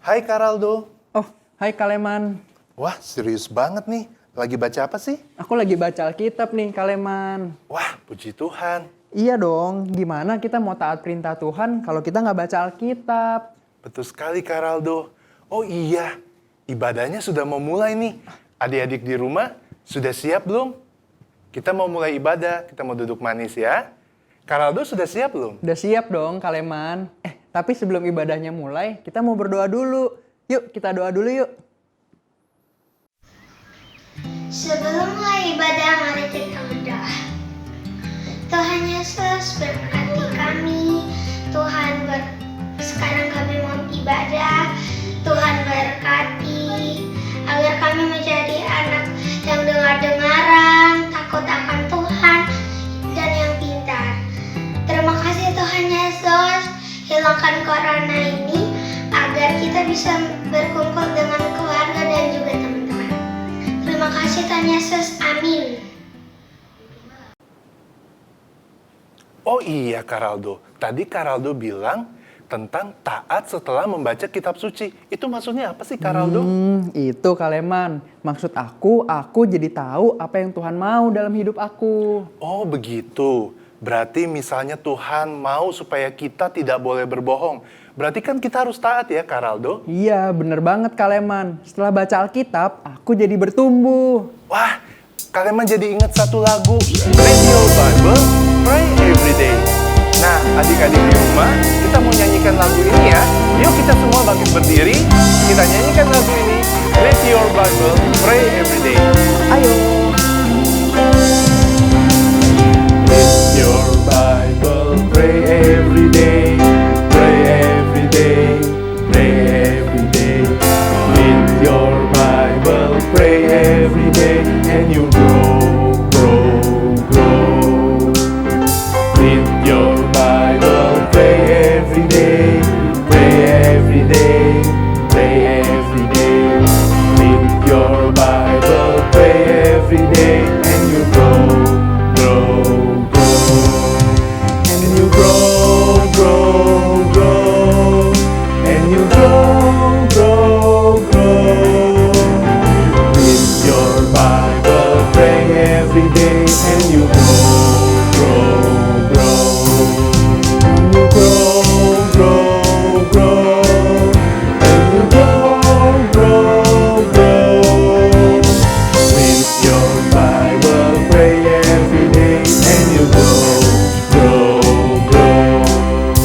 Hai Karaldo. Oh, hai Kaleman. Wah, serius banget nih. Lagi baca apa sih? Aku lagi baca Alkitab nih, Kaleman. Wah, puji Tuhan. Iya dong, gimana kita mau taat perintah Tuhan kalau kita nggak baca Alkitab? Betul sekali Karaldo. Oh iya, ibadahnya sudah mau mulai nih. Adik-adik di rumah, sudah siap belum? Kita mau mulai ibadah, kita mau duduk manis ya. Karaldo sudah siap belum? Udah siap dong, Kaleman. Tapi sebelum ibadahnya mulai, kita mau berdoa dulu. Yuk, kita doa dulu yuk. Sebelum mulai ibadah, mari kita berdoa. Tuhan Yesus berkati kami. Sekarang kami mau ibadah. Tuhan berkati agar kami menjadi anak yang dengar-dengaran, takut akan Tuhan, dan yang pintar. Terima kasih Tuhan Yesus, hilangkan corona ini agar kita bisa berkumpul dengan keluarga dan juga teman-teman. Terima kasih Tuhan Yesus, amin. Oh iya Karaldo, tadi Karaldo bilang tentang taat setelah membaca kitab suci. Itu maksudnya apa sih Karaldo? Itu Kaleman. Maksud aku jadi tahu apa yang Tuhan mau dalam hidup aku. Oh begitu, berarti misalnya Tuhan mau supaya kita tidak boleh berbohong. Berarti kan kita harus taat ya Karaldo? Iya, bener banget Kaleman. Setelah baca Alkitab, aku jadi bertumbuh. Wah, kalian jadi ingat satu lagu, Read Your Bible, Pray Every Day. Nah, adik-adik di rumah, kita mau nyanyikan lagu ini ya. Yuk kita semua bangkit berdiri, kita nyanyikan lagu ini, Read Your Bible, Pray Every Day. Ayo. Read your Bible, pray every day, pray every day, pray every day. Read your Bible, pray every day, and you grow, grow, grow. Read your Bible, pray every day, pray every day, pray every day. Read your Bible, pray every day, and you grow, grow, grow. And you grow, grow, grow. And you grow, grow, grow. Read your Bible, pray every day, and you grow, grow, grow. And you grow, grow, grow. And you grow, grow, grow. Read your Bible, pray every day, and you grow, grow, grow.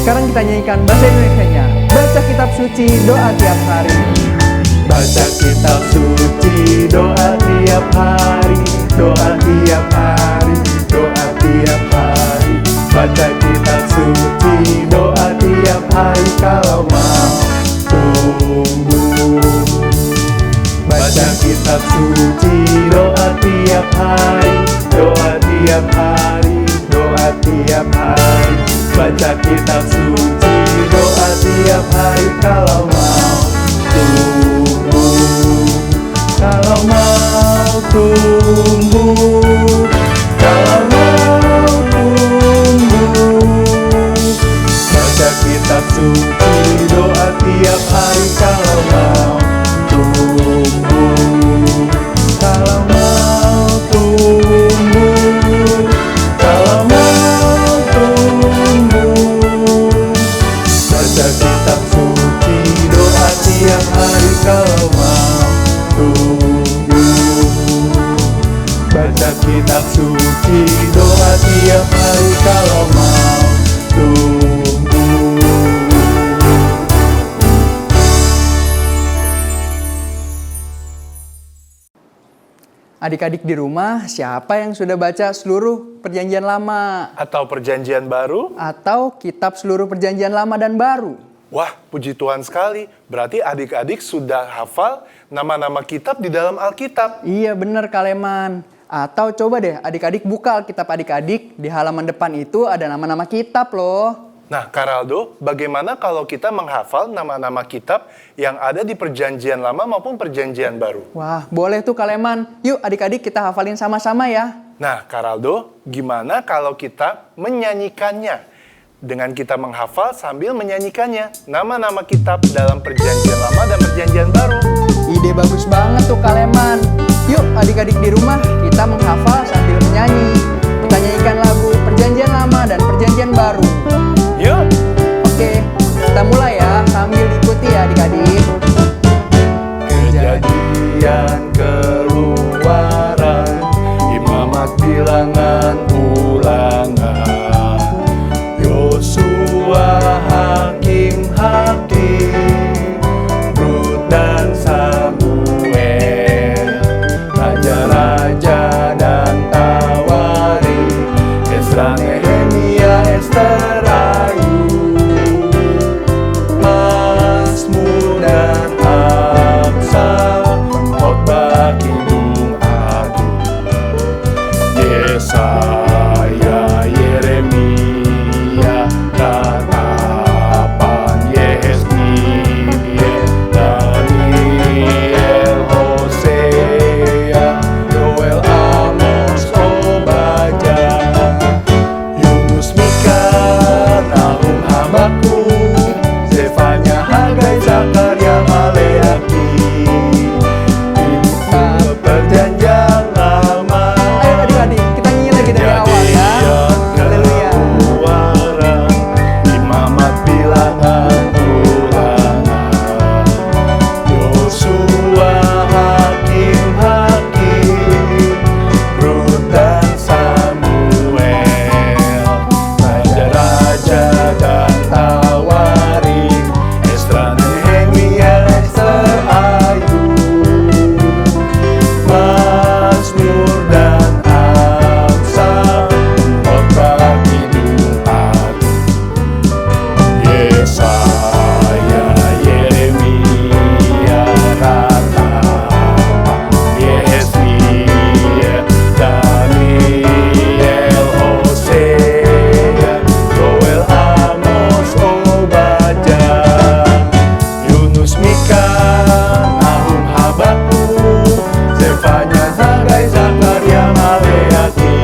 Sekarang kita nyanyikan bahasa Indonesianya. Baca kitab suci, doa tiap hari. Baca kitab suci, doa tiap hari, doa tiap hari, doa tiap hari. Baca kitab suci, doa tiap hari kalau mau tumbuh. Baca kitab suci, doa tiap hari, doa tiap hari, doa tiap hari. Baca kitab suci, doa tiap hari kalau mau tumbuh. Kalau mau tumbuh, kalau mau tumbuh. Baca kitab suci, doa tiap hari kalau mau tumbuh. Kalau mau tumbuh, kalau mau tumbuh. Baca kitab suci, doa tiap hari kalau mau tumbuh. Baca kitab suci, doa tiap hari kalau mau tumbuh. Adik-adik di rumah, siapa yang sudah baca seluruh perjanjian lama? Atau perjanjian baru? Atau kitab seluruh perjanjian lama dan baru? Wah, puji Tuhan sekali. Berarti adik-adik sudah hafal nama-nama kitab di dalam Alkitab. Iya bener Kaleman. Atau coba deh adik-adik buka Alkitab adik-adik. Di halaman depan itu ada nama-nama kitab loh. Nah, Karaldo, bagaimana kalau kita menghafal nama-nama kitab yang ada di perjanjian lama maupun perjanjian baru? Wah, boleh tuh Kaleman. Yuk adik-adik kita hafalin sama-sama ya. Nah, Karaldo, gimana kalau kita menyanyikannya? dengan kita menghafal sambil menyanyikannya nama-nama kitab dalam Perjanjian Lama dan Perjanjian Baru. Ide bagus banget tuh Kaleman. Yuk adik-adik di rumah kita menghafal sambil menyanyi. Kita nyanyikan lagu Perjanjian Lama dan Perjanjian Baru. Yuk! Oke, kita mulai ya sambil diikuti ya adik-adik. Kejadian, Keluaran, Imamat, Bilangan, Ulangan, Yosua, Hakim, Rut dan Samuel, Raja-raja dan Tawari, Esra, Nehemia, Ester, Ayub, Mazmur dan Amsal, Khotbah, Kidung Agung, Yesaya, Yeremia, Tatapan, Yehezkiel, Daniel, Hosea, Yoel, Amos, Obadya, Yunus, Mika, Nahum, Habakuk, Zefanya, Hagai, Zakaria, Maleaki. Kitab Perjanjian Lama. Ayo adik-adik, kita nyanyi lagi dari awal ya. Haleluya. Keluaran, Imamat, Bilangan, Ulangan, Yosua, Hakim, Rut dan Samuel, Raja-raja dan Tawarik, Esra, Nehemia, Ester, Ayub, Mazmur dan Amsal, Khotbah, Kidung Agung, Yesaya, Yeremia, Tatapan, Yehezkiel, Daniel, Hosea, Yoel, Amos, Obadya, Yunus, Mika, Nahum, Habakuk, Zefanya, Hagai, Zakaria, Maleaki.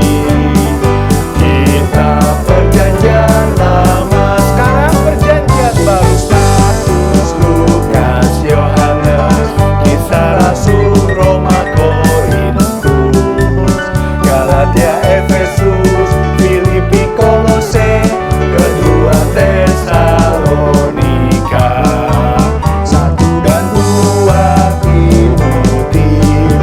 Kitab Perjanjian Lama. Sekarang Perjanjian Baru. Markus, Lukas, Yohanes, Kisah Rasul, Roma, Korintus, Galatia, Efesus, Filipi, Kolose, kedua Tesalonika, 1 dan 2 Timotius,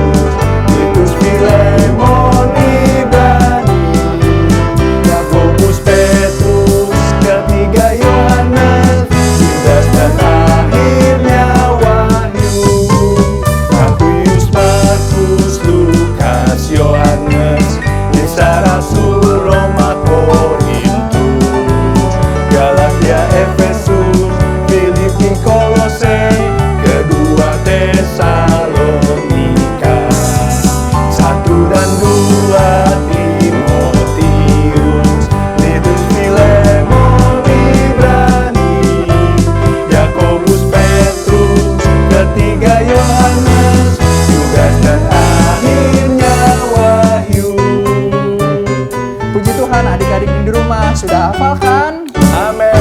Titus, Filemon, Ibrani, Yakobus, Petrus, ketiga Yohanes, Yudas dan akhirnya Wahyu, Matius, Markus, Lukas, Yohanes, Kisah Rasul, Roma, Korintus, Galatia, Efesus, Filipi, Kolose, kedua Tesalonika, 1 dan 2 Timotius, Titus, Filemon, Ibrani, Yakobus, Petrus, ketiga Yohanes, Yudas dan akhirnya Wahyu. Puji Tuhan adik-adik di rumah sudah hafal kan? Amin.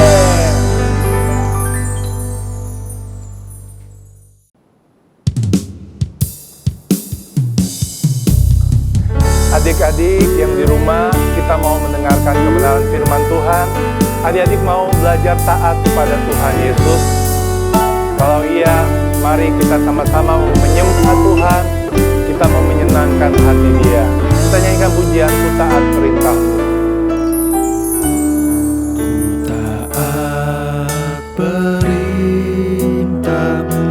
Adik-adik yang di rumah, kita mau mendengarkan kebenaran firman Tuhan. Adik-adik mau belajar taat kepada Tuhan Yesus? Kalau iya, mari kita sama-sama menyembah Tuhan. Kita mau menyenangkan hati Dia. Kita nyanyikan pujian Ku Taat Perintah-Mu. Taat perintah-Mu,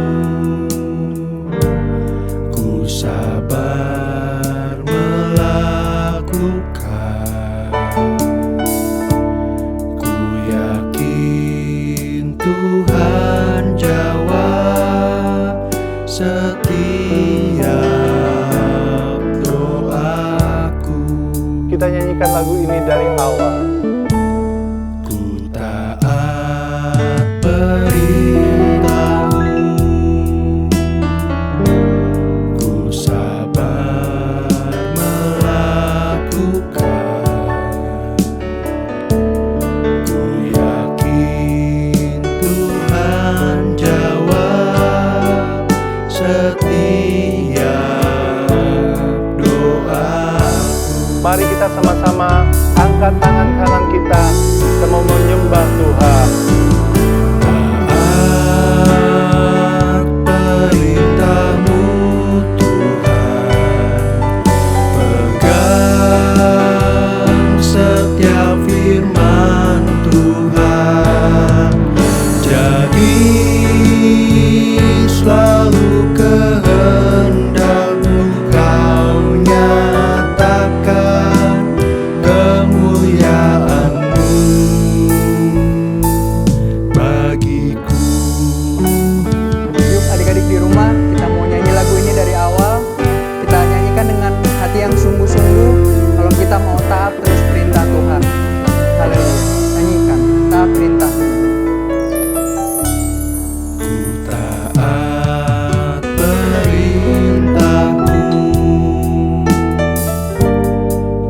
ku sabar melakukan. Ku yakin Tuhan jawab setiap doaku. Kita nyanyikan lagu ini dari awal. Ku taat perintah-Mu, ku sabar melakukan. Ku setiap doaku. Mari kita sama-sama angkat tangan kanan kita mau menyembah Tuhan. Taat perintah-Mu Tuhan, pegang setiap firman Tuhan, jadi selalu kehendak-Mu Kau nyatakan kemuliaan-Mu bagiku. Yuk adik-adik di rumah, kita mau nyanyi lagu ini dari awal. Kita nyanyikan dengan hati yang sungguh-sungguh kalau kita mau taat terus perintah Tuhan. Haleluya. Nyanyikan, taat perintah. Ku taat perintah-Mu,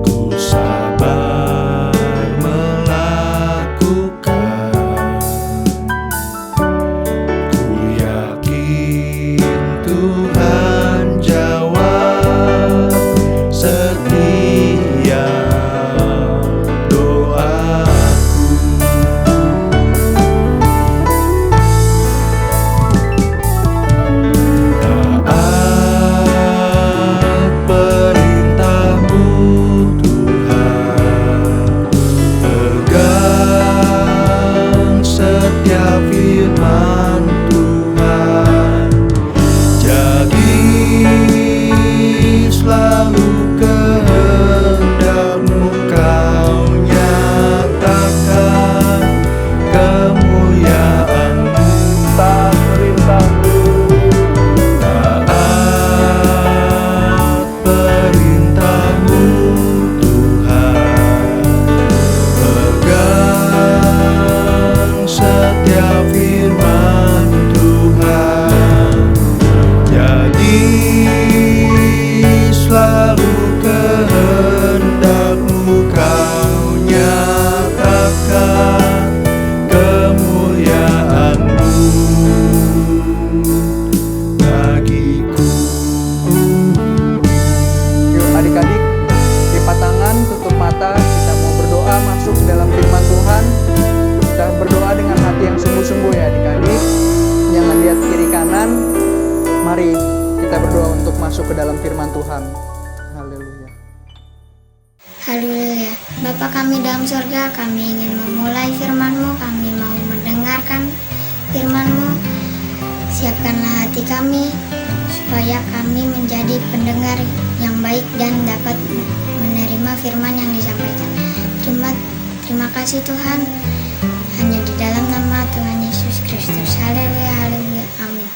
ku sabar melakukan, ku yakin Tuhan jawab setiap doaku. Taat perintah-Mu Tuhan, pegang setiap firman Tuhan, jadi selalu kehendak-Mu Kau nyatakan kemuliaan-Mu. Taat perintah-Mu. Taat perintah-Mu Tuhan, pegang setiap firman Tuhan, jadi selalu kehendak-Mu Kau nyatakan kemuliaan-Mu bagiku. Yuk adik-adik, lipat tangan, tutup mata, kita mau berdoa masuk ke dalam firman Tuhan. Kita berdoa dengan hati yang sungguh-sungguh ya adik-adik. Jangan lihat kiri kanan. Mari kita berdoa untuk masuk ke dalam firman Tuhan. Haleluya. Haleluya. Bapa kami dalam surga, kami ingin memulai firman-Mu, kami mau mendengarkan firman-Mu. Siapkanlah hati kami, supaya kami menjadi pendengar yang baik dan dapat menerima firman yang disampaikan. Terima kasih Tuhan, hanya di dalam nama Tuhan Yesus Kristus. Haleluya, haleluya, amin.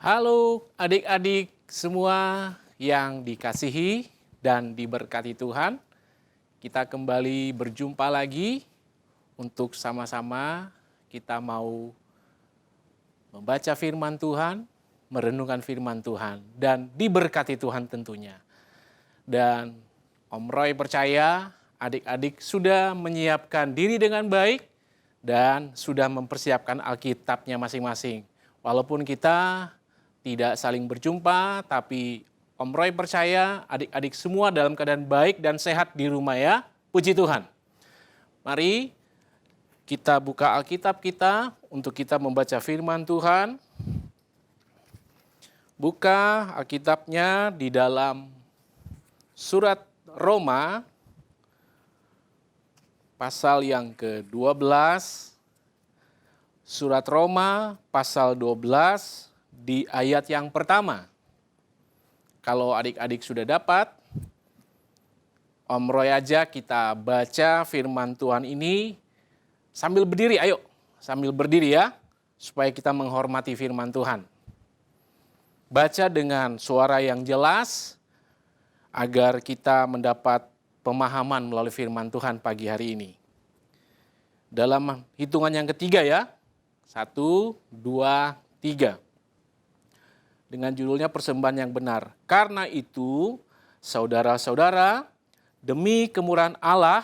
Halo adik-adik semua yang dikasihi dan diberkati Tuhan. Kita kembali berjumpa lagi untuk sama-sama kita mau membaca firman Tuhan, merenungkan firman Tuhan, dan diberkati Tuhan tentunya. Dan Om Roy percaya adik-adik sudah menyiapkan diri dengan baik dan sudah mempersiapkan Alkitabnya masing-masing. Walaupun kita tidak saling berjumpa, tapi Om Roy percaya adik-adik semua dalam keadaan baik dan sehat di rumah ya. Puji Tuhan. Mari kita buka Alkitab kita untuk kita membaca firman Tuhan. Buka Alkitabnya di dalam surat Roma pasal yang ke-12. Surat Roma pasal 12 di ayat yang pertama. Kalau adik-adik sudah dapat, Om Roy aja kita baca firman Tuhan ini sambil berdiri, ayo. Sambil berdiri ya, supaya kita menghormati firman Tuhan. Baca dengan suara yang jelas, agar kita mendapat pemahaman melalui firman Tuhan pagi hari ini. Dalam hitungan yang ketiga ya, 1, 2, 3. Dengan judulnya persembahan yang benar. Karena itu, saudara-saudara, demi kemurahan Allah,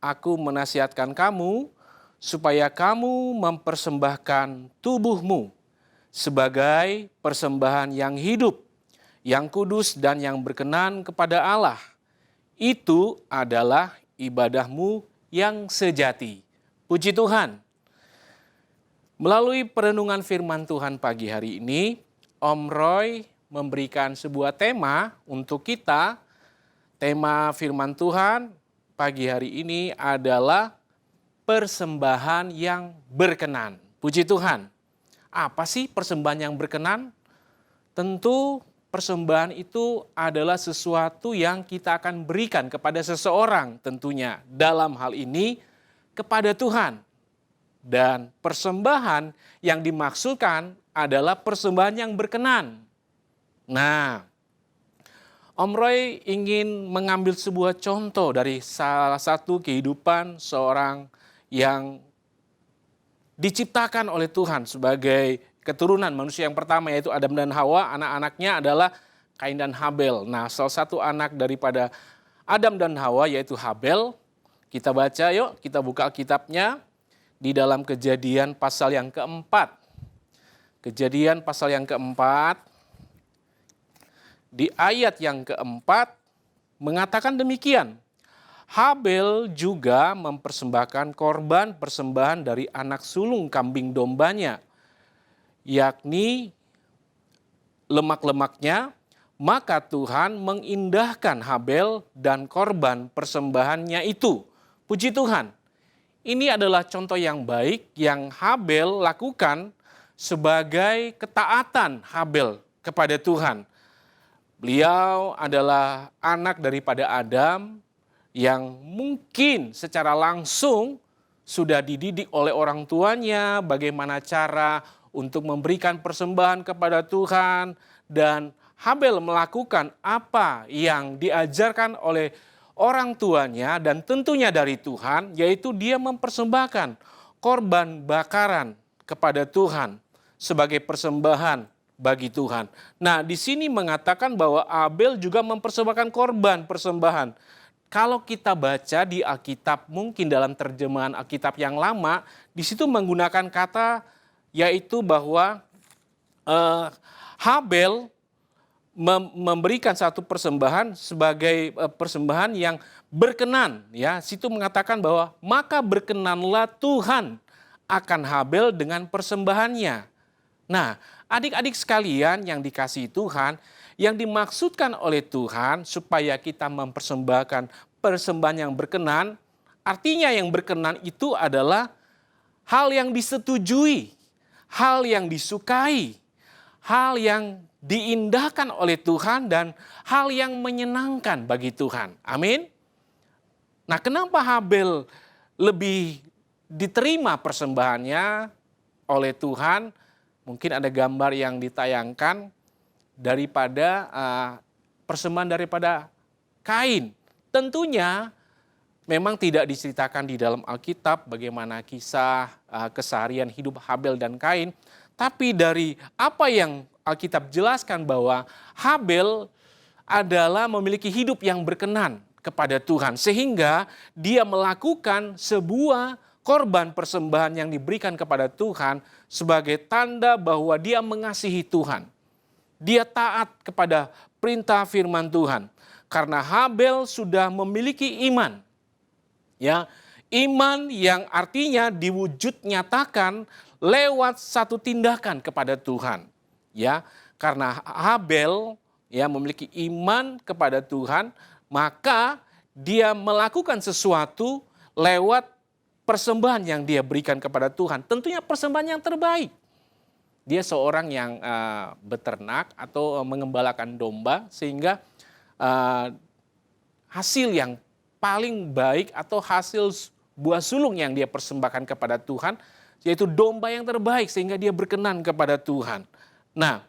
aku menasihatkan kamu supaya kamu mempersembahkan tubuhmu sebagai persembahan yang hidup, yang kudus dan yang berkenan kepada Allah. Itu adalah ibadahmu yang sejati. Puji Tuhan. Melalui perenungan firman Tuhan pagi hari ini, Om Roy memberikan sebuah tema untuk kita. Tema firman Tuhan pagi hari ini adalah persembahan yang berkenan. Puji Tuhan. Apa sih persembahan yang berkenan? Tentu persembahan itu adalah sesuatu yang kita akan berikan kepada seseorang tentunya. Dalam hal ini kepada Tuhan. Dan persembahan yang dimaksudkan adalah persembahan yang berkenan. Nah, Om Roy ingin mengambil sebuah contoh dari salah satu kehidupan seorang yang diciptakan oleh Tuhan sebagai keturunan manusia yang pertama, yaitu Adam dan Hawa. Anak-anaknya adalah Kain dan Habel. Nah, salah satu anak daripada Adam dan Hawa yaitu Habel. Kita baca yuk, kita buka Alkitabnya di dalam Kejadian pasal yang keempat. Kejadian pasal yang keempat, di ayat yang keempat mengatakan demikian. Habel juga mempersembahkan korban persembahan dari anak sulung kambing dombanya, yakni lemak-lemaknya, maka Tuhan mengindahkan Habel dan korban persembahannya itu. Puji Tuhan. Ini adalah contoh yang baik yang Habel lakukan sebagai ketaatan Habel kepada Tuhan. Beliau adalah anak daripada Adam yang mungkin secara langsung sudah dididik oleh orang tuanya bagaimana cara untuk memberikan persembahan kepada Tuhan, dan Habel melakukan apa yang diajarkan oleh orang tuanya dan tentunya dari Tuhan, yaitu dia mempersembahkan korban bakaran kepada Tuhan sebagai persembahan bagi Tuhan. Nah, di sini mengatakan bahwa Abel juga mempersembahkan korban persembahan. Kalau kita baca di Alkitab, mungkin dalam terjemahan Alkitab yang lama, di situ menggunakan kata yaitu bahwa Habel memberikan satu persembahan sebagai persembahan yang berkenan. Ya, situ mengatakan bahwa maka berkenanlah Tuhan akan Habel dengan persembahannya. Nah, adik-adik sekalian yang dikasihi Tuhan, yang dimaksudkan oleh Tuhan supaya kita mempersembahkan persembahan yang berkenan, artinya yang berkenan itu adalah hal yang disetujui, hal yang disukai, hal yang diindahkan oleh Tuhan, dan hal yang menyenangkan bagi Tuhan. Amin. Nah, kenapa Habel lebih diterima persembahannya oleh Tuhan? Mungkin ada gambar yang ditayangkan daripada persembahan daripada Kain. Tentunya memang tidak diceritakan di dalam Alkitab bagaimana kisah keseharian hidup Habel dan Kain. Tapi dari apa yang Alkitab jelaskan bahwa Habel adalah memiliki hidup yang berkenan kepada Tuhan. Sehingga dia melakukan sebuah korban persembahan yang diberikan kepada Tuhan sebagai tanda bahwa dia mengasihi Tuhan. Dia taat kepada perintah firman Tuhan. Karena Habel sudah memiliki iman. Ya, iman yang artinya diwujud nyatakan lewat satu tindakan kepada Tuhan. Ya, karena Habel ya memiliki iman kepada Tuhan, maka dia melakukan sesuatu lewat persembahan yang dia berikan kepada Tuhan. Tentunya persembahan yang terbaik. Dia seorang yang beternak atau mengembalakan domba, sehingga hasil yang paling baik atau hasil buah sulung yang dia persembahkan kepada Tuhan, yaitu domba yang terbaik, sehingga dia berkenan kepada Tuhan. Nah,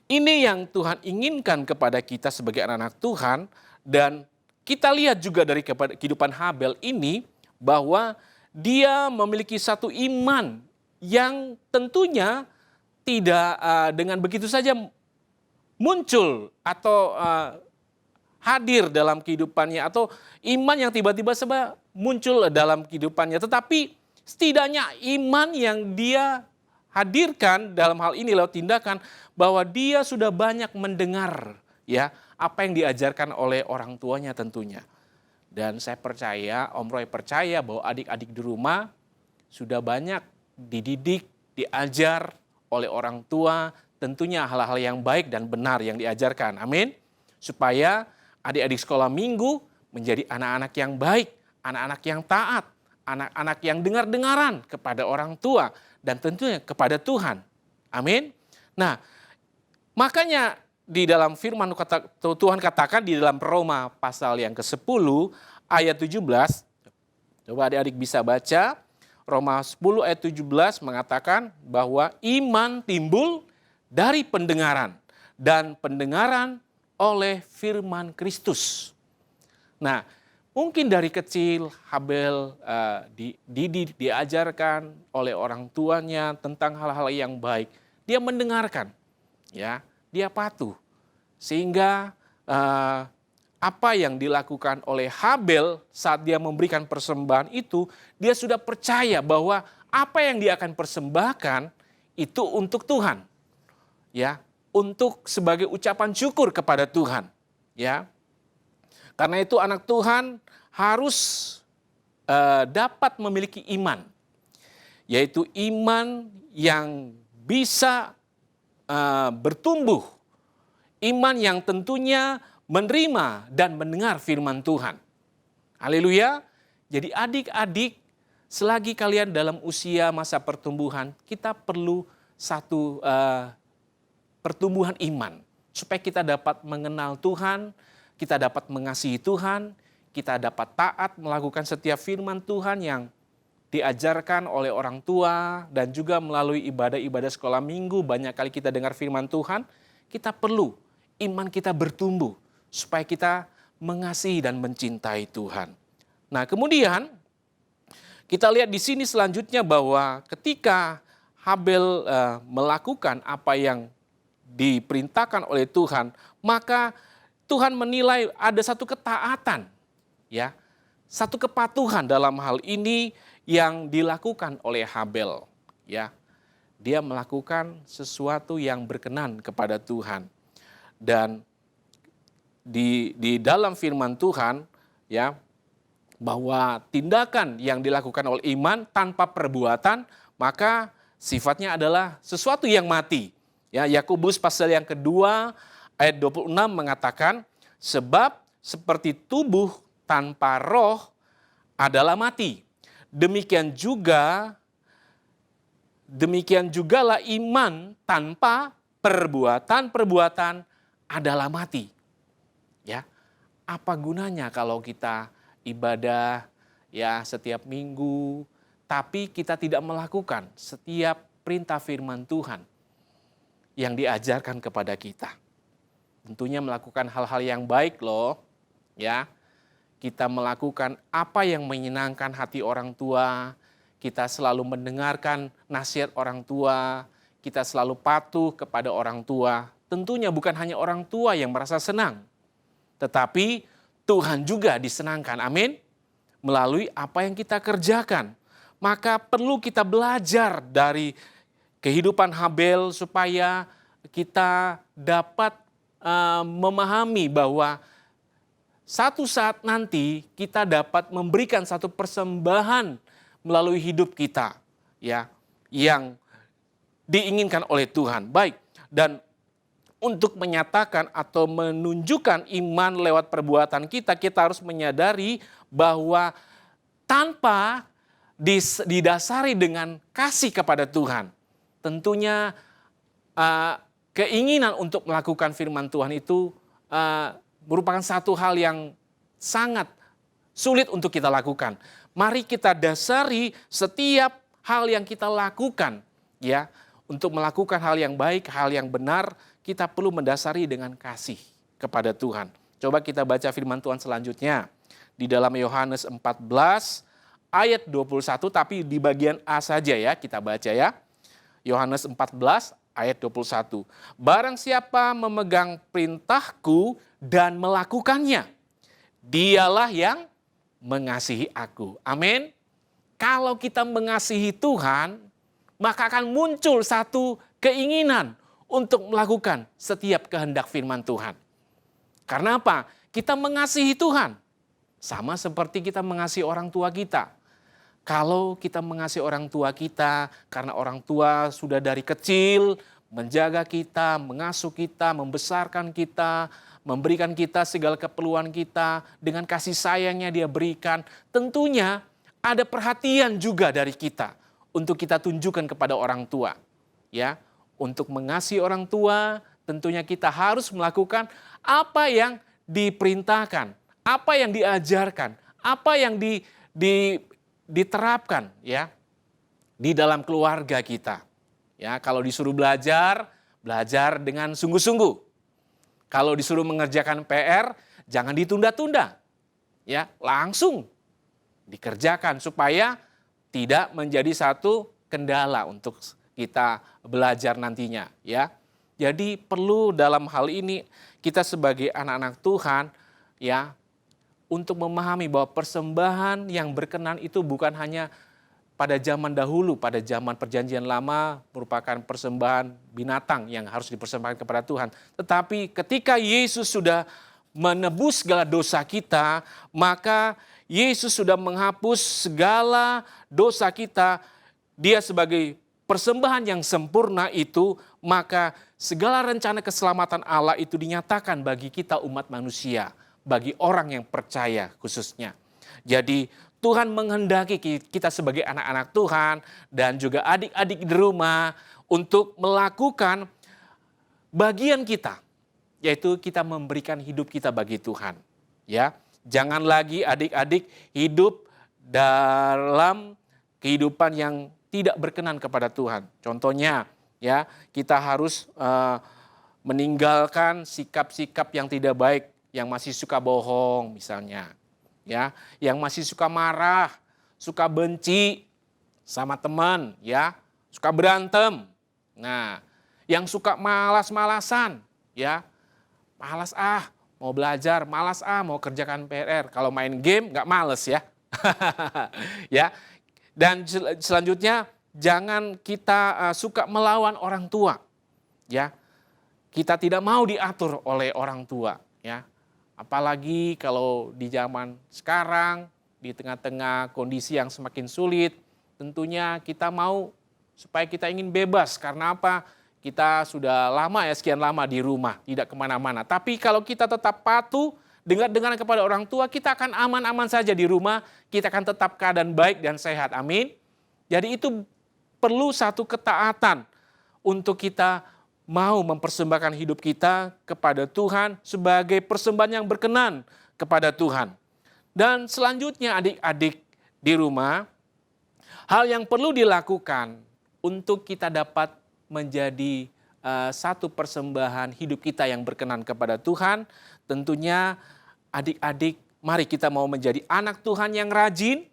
ini yang Tuhan inginkan kepada kita sebagai anak-anak Tuhan, dan kita lihat juga dari kehidupan Habel ini, bahwa dia memiliki satu iman yang tentunya tidak dengan begitu saja muncul atau hadir dalam kehidupannya, atau iman yang tiba-tiba muncul dalam kehidupannya. Tetapi setidaknya iman yang dia hadirkan dalam hal ini lewat tindakan bahwa dia sudah banyak mendengar ya apa yang diajarkan oleh orang tuanya tentunya. Dan saya percaya, Om Roy percaya bahwa adik-adik di rumah sudah banyak dididik, diajar oleh orang tua, tentunya hal-hal yang baik dan benar yang diajarkan. Amin. Supaya adik-adik sekolah minggu menjadi anak-anak yang baik, anak-anak yang taat, anak-anak yang dengar-dengaran kepada orang tua dan tentunya kepada Tuhan. Amin. Nah, makanya di dalam firman Tuhan katakan di dalam Roma pasal yang ke-10 ayat 17, coba adik-adik bisa baca, Roma 10 ayat 17 mengatakan bahwa iman timbul dari pendengaran dan pendengaran oleh firman Kristus. Nah, mungkin dari kecil Habel diajarkan oleh orang tuanya tentang hal-hal yang baik. Dia mendengarkan, ya, dia patuh. Sehingga apa yang dilakukan oleh Habel saat dia memberikan persembahan itu, dia sudah percaya bahwa apa yang dia akan persembahkan itu untuk Tuhan. Ya, untuk sebagai ucapan syukur kepada Tuhan, ya. Karena itu anak Tuhan harus dapat memiliki iman, yaitu iman yang bisa bertumbuh, iman yang tentunya menerima dan mendengar firman Tuhan. Haleluya. Jadi adik-adik, selagi kalian dalam usia masa pertumbuhan, kita perlu satu pertumbuhan iman. Supaya kita dapat mengenal Tuhan, kita dapat mengasihi Tuhan, kita dapat taat melakukan setiap firman Tuhan yang diajarkan oleh orang tua dan juga melalui ibadah-ibadah sekolah minggu. Banyak kali kita dengar firman Tuhan, kita perlu iman kita bertumbuh supaya kita mengasihi dan mencintai Tuhan. Nah, kemudian kita lihat di sini selanjutnya bahwa ketika Habel melakukan apa yang diperintahkan oleh Tuhan, maka Tuhan menilai ada satu ketaatan, ya, satu kepatuhan dalam hal ini yang dilakukan oleh Habel, ya. Dia melakukan sesuatu yang berkenan kepada Tuhan. Dan di dalam firman Tuhan, ya, bahwa tindakan yang dilakukan oleh iman tanpa perbuatan, maka sifatnya adalah sesuatu yang mati. Ya, Yakobus pasal yang kedua ayat 26 mengatakan, sebab seperti tubuh tanpa roh adalah mati. Demikian jugalah iman tanpa perbuatan adalah mati. Ya, apa gunanya kalau kita ibadah ya setiap minggu, tapi kita tidak melakukan setiap perintah firman Tuhan yang diajarkan kepada kita. Tentunya melakukan hal-hal yang baik loh, ya. Kita melakukan apa yang menyenangkan hati orang tua, kita selalu mendengarkan nasihat orang tua, kita selalu patuh kepada orang tua. Tentunya bukan hanya orang tua yang merasa senang, tetapi Tuhan juga disenangkan, amin, melalui apa yang kita kerjakan. Maka perlu kita belajar dari kehidupan Habel supaya kita dapat memahami bahwa satu saat nanti kita dapat memberikan satu persembahan melalui hidup kita, ya, yang diinginkan oleh Tuhan. Baik, dan untuk menyatakan atau menunjukkan iman lewat perbuatan kita, kita harus menyadari bahwa tanpa didasari dengan kasih kepada Tuhan, tentunya keinginan untuk melakukan firman Tuhan itu merupakan satu hal yang sangat sulit untuk kita lakukan. Mari kita dasari setiap hal yang kita lakukan, ya, untuk melakukan hal yang baik, hal yang benar, kita perlu mendasari dengan kasih kepada Tuhan. Coba kita baca firman Tuhan selanjutnya di dalam Yohanes 14 ayat 21, tapi di bagian A saja ya, kita baca ya. Yohanes 14 ayat 21. Barang siapa memegang perintahku dan melakukannya, dialah yang mengasihi aku. Amin. Kalau kita mengasihi Tuhan, maka akan muncul satu keinginan untuk melakukan setiap kehendak firman Tuhan. Karena apa? Kita mengasihi Tuhan. Sama seperti kita mengasihi orang tua kita. Kalau kita mengasihi orang tua kita, karena orang tua sudah dari kecil menjaga kita, mengasuh kita, membesarkan kita, memberikan kita segala keperluan kita, dengan kasih sayangnya dia berikan, tentunya ada perhatian juga dari kita untuk kita tunjukkan kepada orang tua. Ya, untuk mengasihi orang tua, tentunya kita harus melakukan apa yang diperintahkan, apa yang diajarkan, apa yang diterapkan ya di dalam keluarga kita. Ya, kalau disuruh belajar, belajar dengan sungguh-sungguh. Kalau disuruh mengerjakan PR, jangan ditunda-tunda. Ya, langsung dikerjakan supaya tidak menjadi satu kendala untuk kita belajar nantinya, ya. Jadi perlu dalam hal ini kita sebagai anak-anak Tuhan ya untuk memahami bahwa persembahan yang berkenan itu bukan hanya pada zaman dahulu, pada zaman perjanjian lama merupakan persembahan binatang yang harus dipersembahkan kepada Tuhan. Tetapi ketika Yesus sudah menebus segala dosa kita, maka Yesus sudah menghapus segala dosa kita. Dia sebagai persembahan yang sempurna itu, maka segala rencana keselamatan Allah itu dinyatakan bagi kita umat manusia, bagi orang yang percaya khususnya. Jadi Tuhan menghendaki kita sebagai anak-anak Tuhan dan juga adik-adik di rumah untuk melakukan bagian kita, yaitu kita memberikan hidup kita bagi Tuhan. Ya, jangan lagi adik-adik hidup dalam kehidupan yang tidak berkenan kepada Tuhan. Contohnya, ya, kita harus meninggalkan sikap-sikap yang tidak baik, yang masih suka bohong misalnya, ya, yang masih suka marah, suka benci sama teman, ya, suka berantem. Nah, yang suka malas-malasan, ya, malas mau belajar, malas mau kerjakan PR. Kalau main game nggak males ya, ya. Dan selanjutnya jangan kita suka melawan orang tua, ya. Kita tidak mau diatur oleh orang tua, ya. Apalagi kalau di zaman sekarang di tengah-tengah kondisi yang semakin sulit, tentunya kita mau supaya kita ingin bebas. Karena apa? Kita sudah lama ya, sekian lama di rumah, tidak kemana-mana. Tapi kalau kita tetap patuh, dengar-dengar kepada orang tua, kita akan aman-aman saja di rumah, kita akan tetap keadaan baik dan sehat, amin. Jadi itu perlu satu ketaatan untuk kita mau mempersembahkan hidup kita kepada Tuhan sebagai persembahan yang berkenan kepada Tuhan. Dan selanjutnya adik-adik di rumah, hal yang perlu dilakukan untuk kita dapat menjadi satu persembahan hidup kita yang berkenan kepada Tuhan, tentunya adik-adik, mari kita mau menjadi anak Tuhan yang rajin,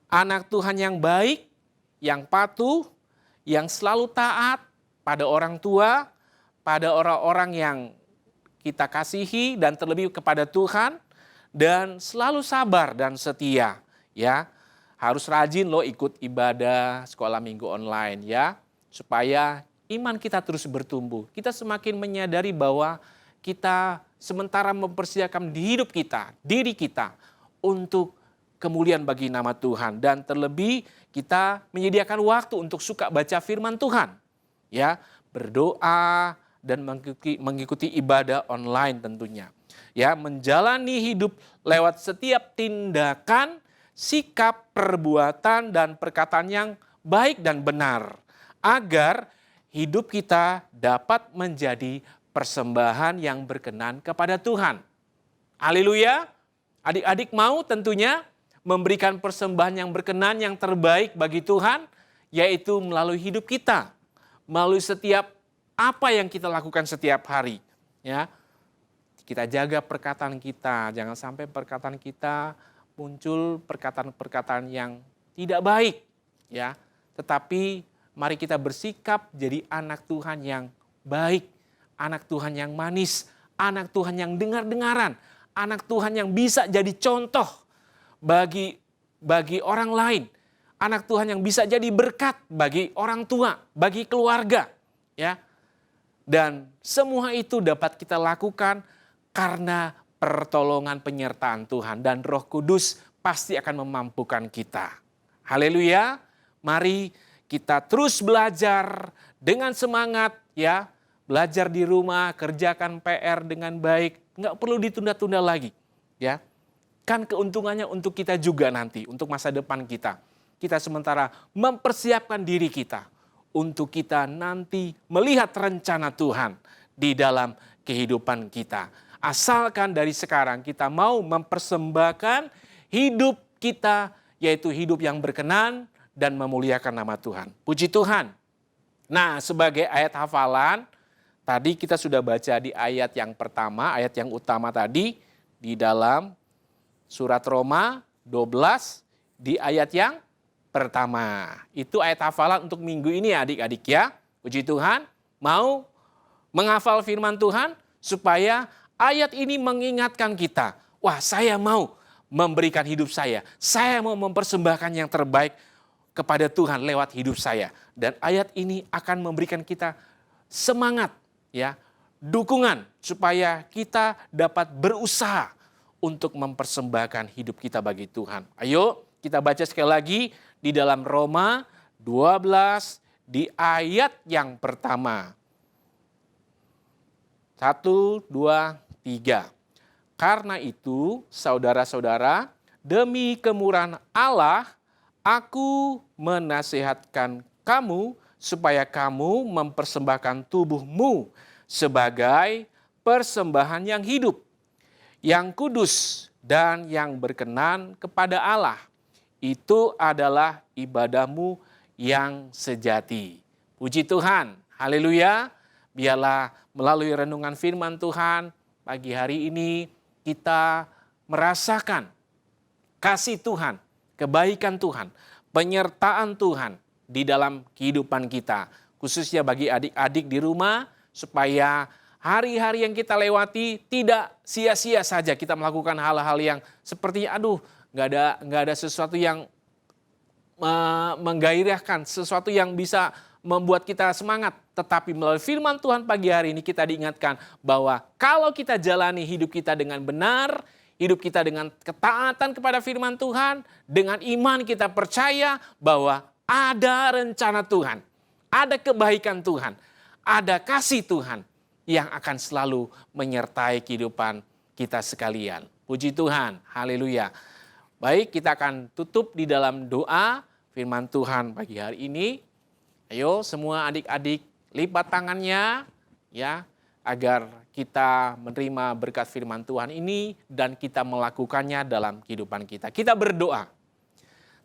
anak Tuhan yang baik, yang patuh, yang selalu taat pada orang tua, pada orang-orang yang kita kasihi dan terlebih kepada Tuhan, dan selalu sabar dan setia, ya. Harus rajin loh ikut ibadah sekolah minggu online, ya, supaya iman kita terus bertumbuh. Kita semakin menyadari bahwa kita sementara mempersiapkan di hidup kita, diri kita untuk kemuliaan bagi nama Tuhan. Dan terlebih kita menyediakan waktu untuk suka baca firman Tuhan. Ya, berdoa dan mengikuti ibadah online tentunya. Ya, menjalani hidup lewat setiap tindakan, sikap, perbuatan, dan perkataan yang baik dan benar. Agar hidup kita dapat menjadi persembahan yang berkenan kepada Tuhan. Haleluya. Adik-adik mau tentunya memberikan persembahan yang berkenan, yang terbaik bagi Tuhan, yaitu melalui hidup kita, melalui setiap apa yang kita lakukan setiap hari. Ya, kita jaga perkataan kita, jangan sampai perkataan kita muncul perkataan-perkataan yang tidak baik. Ya, tetapi mari kita bersikap jadi anak Tuhan yang baik, anak Tuhan yang manis, anak Tuhan yang dengar-dengaran, anak Tuhan yang bisa jadi contoh bagi orang lain. anak Tuhan yang bisa jadi berkat bagi orang tua, bagi keluarga, ya. Dan semua itu dapat kita lakukan karena pertolongan penyertaan Tuhan, dan Roh Kudus pasti akan memampukan kita. Haleluya. Mari kita terus belajar dengan semangat, ya. Belajar di rumah, kerjakan PR dengan baik, nggak perlu ditunda-tunda lagi, ya. Kan keuntungannya untuk kita juga nanti, untuk masa depan kita. Kita sementara mempersiapkan diri kita untuk kita nanti melihat rencana Tuhan di dalam kehidupan kita. Asalkan dari sekarang kita mau mempersembahkan hidup kita, yaitu hidup yang berkenan dan memuliakan nama Tuhan. Puji Tuhan. Nah, sebagai ayat hafalan, tadi kita sudah baca di ayat yang pertama, ayat yang utama tadi, di dalam surat Roma 12, di ayat yang pertama. Itu ayat hafalan untuk minggu ini ya adik-adik ya. Puji Tuhan, mau menghafal firman Tuhan supaya ayat ini mengingatkan kita. Wah, saya mau memberikan hidup saya mau mempersembahkan yang terbaik kepada Tuhan lewat hidup saya. Dan ayat ini akan memberikan kita semangat, ya, dukungan supaya kita dapat berusaha untuk mempersembahkan hidup kita bagi Tuhan. Ayo kita baca sekali lagi di dalam Roma 12 di ayat yang pertama. 1, 2, 3. Karena itu, saudara-saudara, demi kemurahan Allah, aku menasihatkan kamu supaya kamu mempersembahkan tubuhmu sebagai persembahan yang hidup, yang kudus, dan yang berkenan kepada Allah. Itu adalah ibadahmu yang sejati. Puji Tuhan, haleluya. Biarlah melalui renungan firman Tuhan pagi hari ini kita merasakan kasih Tuhan, kebaikan Tuhan, penyertaan Tuhan di dalam kehidupan kita. Khususnya bagi adik-adik di rumah, supaya hari-hari yang kita lewati tidak sia-sia saja kita melakukan hal-hal yang sepertinya nggak ada sesuatu yang menggairahkan, sesuatu yang bisa membuat kita semangat. Tetapi melalui firman Tuhan pagi hari ini kita diingatkan bahwa kalau kita jalani hidup kita dengan benar, hidup kita dengan ketaatan kepada firman Tuhan, dengan iman kita percaya bahwa ada rencana Tuhan, ada kebaikan Tuhan, ada kasih Tuhan yang akan selalu menyertai kehidupan kita sekalian. Puji Tuhan, haleluya. Baik, kita akan tutup di dalam doa firman Tuhan pagi hari ini. Ayo semua adik-adik lipat tangannya ya, agar kita menerima berkat firman Tuhan ini dan kita melakukannya dalam kehidupan kita. Kita berdoa.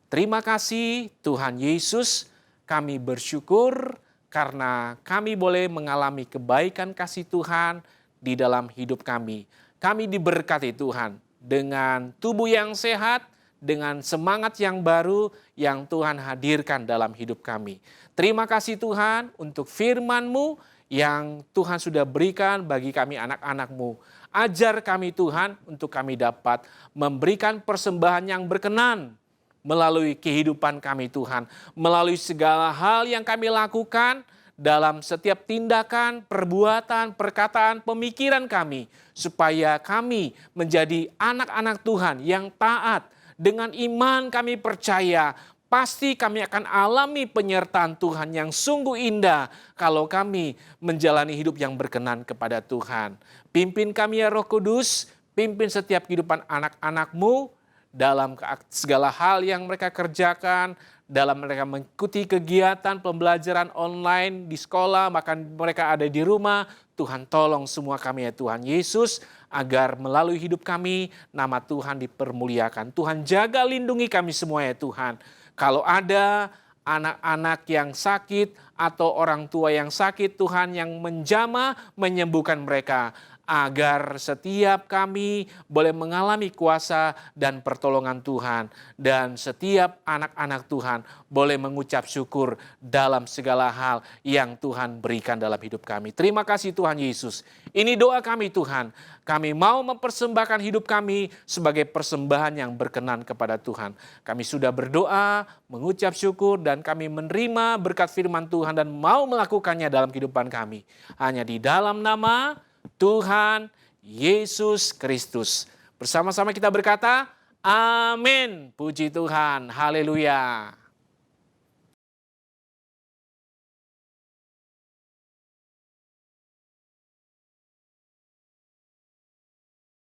Terima kasih Tuhan Yesus, kami bersyukur karena kami boleh mengalami kebaikan kasih Tuhan di dalam hidup kami. Kami diberkati Tuhan dengan tubuh yang sehat, dengan semangat yang baru yang Tuhan hadirkan dalam hidup kami. Terima kasih Tuhan untuk firman-Mu yang Tuhan sudah berikan bagi kami anak-anak-Mu. Ajar kami Tuhan untuk kami dapat memberikan persembahan yang berkenan melalui kehidupan kami Tuhan. Melalui segala hal yang kami lakukan dalam setiap tindakan, perbuatan, perkataan, pemikiran kami. Supaya kami menjadi anak-anak Tuhan yang taat. Dengan iman kami percaya pasti kami akan alami penyertaan Tuhan yang sungguh indah kalau kami menjalani hidup yang berkenan kepada Tuhan. Pimpin kami ya Roh Kudus, pimpin setiap kehidupan anak-anak-Mu dalam segala hal yang mereka kerjakan, dalam mereka mengikuti kegiatan pembelajaran online di sekolah, bahkan mereka ada di rumah. Tuhan tolong semua kami ya Tuhan Yesus, agar melalui hidup kami nama Tuhan dipermuliakan. Tuhan jaga lindungi kami semua ya Tuhan. Kalau ada anak-anak yang sakit atau orang tua yang sakit, Tuhan yang menjamah menyembuhkan mereka. agar setiap kami boleh mengalami kuasa dan pertolongan Tuhan. Dan setiap anak-anak Tuhan boleh mengucap syukur dalam segala hal yang Tuhan berikan dalam hidup kami. Terima kasih Tuhan Yesus. Ini doa kami Tuhan. Kami mau mempersembahkan hidup kami sebagai persembahan yang berkenan kepada Tuhan. Kami sudah berdoa, mengucap syukur, dan kami menerima berkat firman Tuhan dan mau melakukannya dalam kehidupan kami. Hanya di dalam nama Tuhan Yesus Kristus. Bersama-sama kita berkata, amin. Puji Tuhan. Haleluya.